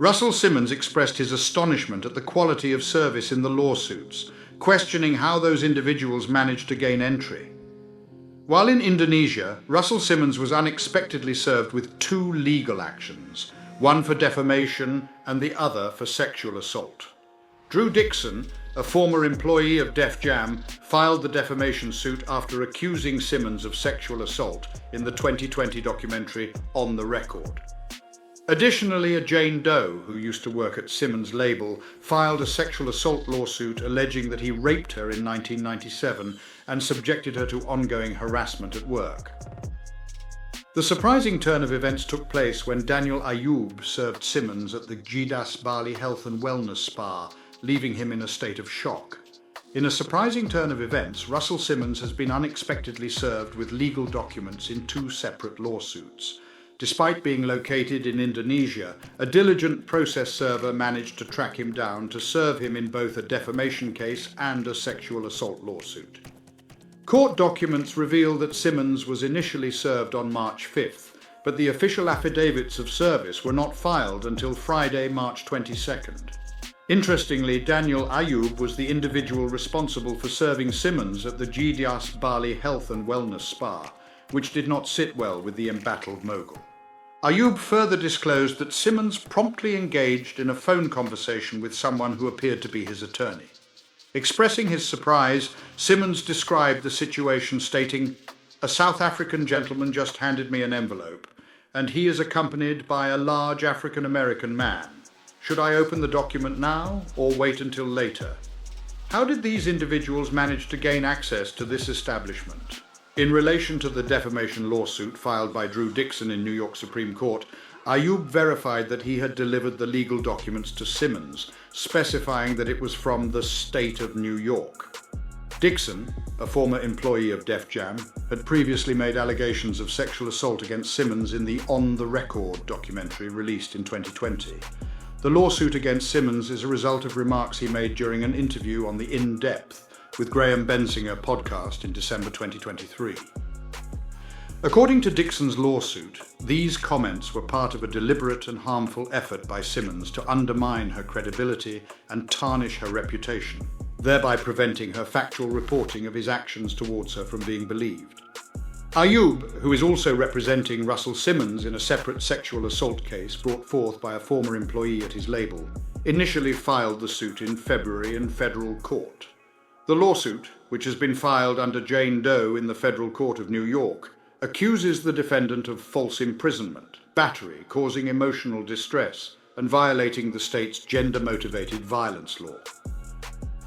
Russell Simmons expressed his astonishment at the quality of service in the lawsuits, questioning how those individuals managed to gain entry. While in Indonesia, Russell Simmons was unexpectedly served with two legal actions, one for defamation and the other for sexual assault. Drew Dixon, a former employee of Def Jam, filed the defamation suit after accusing Simmons of sexual assault in the 2020 documentary On the Record. Additionally, a Jane Doe, who used to work at Simmons' label, filed a sexual assault lawsuit alleging that he raped her in 1997 and subjected her to ongoing harassment at work. The surprising turn of events took place when Daniel Ayub served Simmons at the Jidas Bali Health and Wellness Spa, leaving him in a state of shock. In a surprising turn of events, Russell Simmons has been unexpectedly served with legal documents in two separate lawsuits. Despite being located in Indonesia, a diligent process server managed to track him down to serve him in both a defamation case and a sexual assault lawsuit. Court documents reveal that Simmons was initially served on March 5th, but the official affidavits of service were not filed until Friday, March 22nd. Interestingly, Daniel Ayub was the individual responsible for serving Simmons at the Jidas Bali Health and Wellness Spa, which did not sit well with the embattled mogul. Ayub further disclosed that Simmons promptly engaged in a phone conversation with someone who appeared to be his attorney. Expressing his surprise, Simmons described the situation, stating, "A South African gentleman just handed me an envelope, and he is accompanied by a large African-American man. Should I open the document now or wait until later?" How did these individuals manage to gain access to this establishment? In relation to the defamation lawsuit filed by Drew Dixon in New York Supreme Court, Ayub verified that he had delivered the legal documents to Simmons, specifying that it was from the state of New York. Dixon, a former employee of Def Jam, had previously made allegations of sexual assault against Simmons in the On the Record documentary released in 2020. The lawsuit against Simmons is a result of remarks he made during an interview on the In Depth with Graham Bensinger podcast in December 2023. According to Dixon's lawsuit, these comments were part of a deliberate and harmful effort by Simmons to undermine her credibility and tarnish her reputation, thereby preventing her factual reporting of his actions towards her from being believed. Ayub, who is also representing Russell Simmons in a separate sexual assault case brought forth by a former employee at his label, initially filed the suit in February in federal court. The lawsuit, which has been filed under Jane Doe in the Federal Court of New York, accuses the defendant of false imprisonment, battery causing emotional distress, and violating the state's gender-motivated violence law.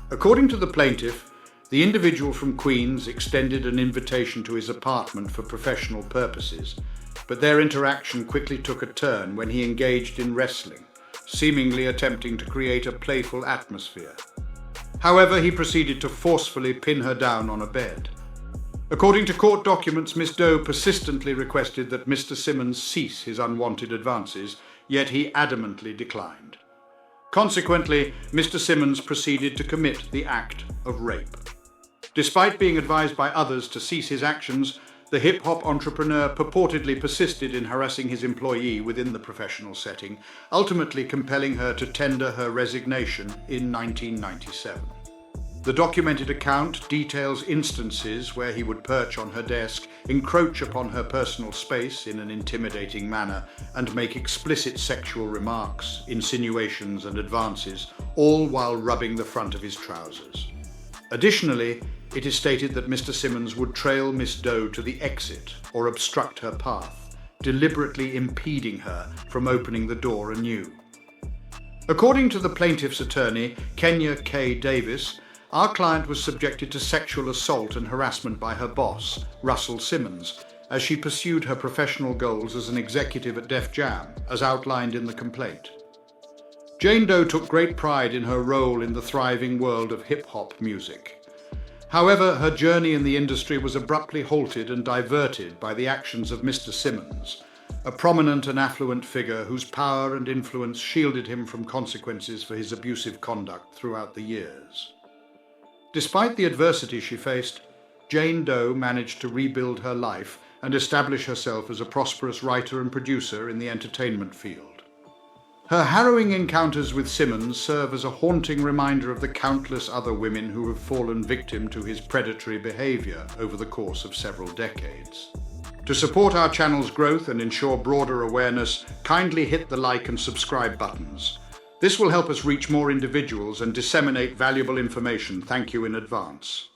According to the plaintiff, the individual from Queens extended an invitation to his apartment for professional purposes, but their interaction quickly took a turn when he engaged in wrestling, seemingly attempting to create a playful atmosphere. However, he proceeded to forcefully pin her down on a bed. According to court documents, Miss Doe persistently requested that Mr. Simmons cease his unwanted advances, yet he adamantly declined. Consequently, Mr. Simmons proceeded to commit the act of rape. Despite being advised by others to cease his actions, the hip-hop entrepreneur purportedly persisted in harassing his employee within the professional setting, ultimately compelling her to tender her resignation in 1997. The documented account details instances where he would perch on her desk, encroach upon her personal space in an intimidating manner, and make explicit sexual remarks, insinuations, and advances, all while rubbing the front of his trousers. Additionally, it is stated that Mr. Simmons would trail Miss Doe to the exit or obstruct her path, deliberately impeding her from opening the door anew. According to the plaintiff's attorney, Kenya K. Davis, our client was subjected to sexual assault and harassment by her boss, Russell Simmons, as she pursued her professional goals as an executive at Def Jam, as outlined in the complaint. Jane Doe took great pride in her role in the thriving world of hip-hop music. However, her journey in the industry was abruptly halted and diverted by the actions of Mr. Simmons, a prominent and affluent figure whose power and influence shielded him from consequences for his abusive conduct throughout the years. Despite the adversity she faced, Jane Doe managed to rebuild her life and establish herself as a prosperous writer and producer in the entertainment field. Her harrowing encounters with Simmons serve as a haunting reminder of the countless other women who have fallen victim to his predatory behavior over the course of several decades. To support our channel's growth and ensure broader awareness, kindly hit the like and subscribe buttons. This will help us reach more individuals and disseminate valuable information. Thank you in advance.